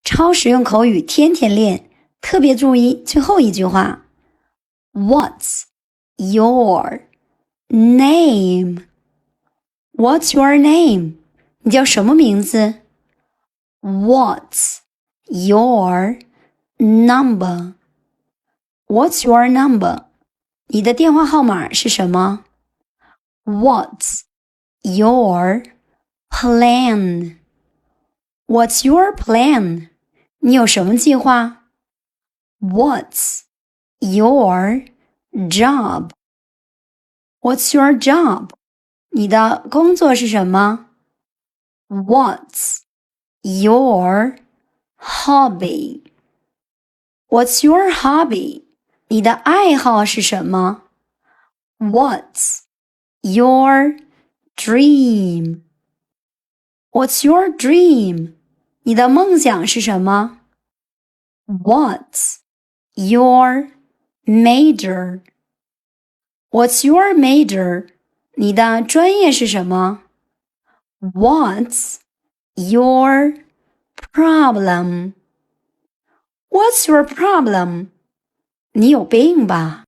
超实用口语，天天练，特别注意最后一句话。What's your name? What's your name? 你叫什么名字？ What's your number? What's your number? 你的电话号码是什么？ What's your plan? What's your plan? 你有什么计划？ What's your job? What's your job? 你的工作是什么？ What's your hobby? What's your hobby? 你的爱好是什么？ What's your dream? What's your dream? 你的梦想是什么？ What's your major? What's your major? 你的专业是什么？ What's your problem? What's your problem? 你有病吧？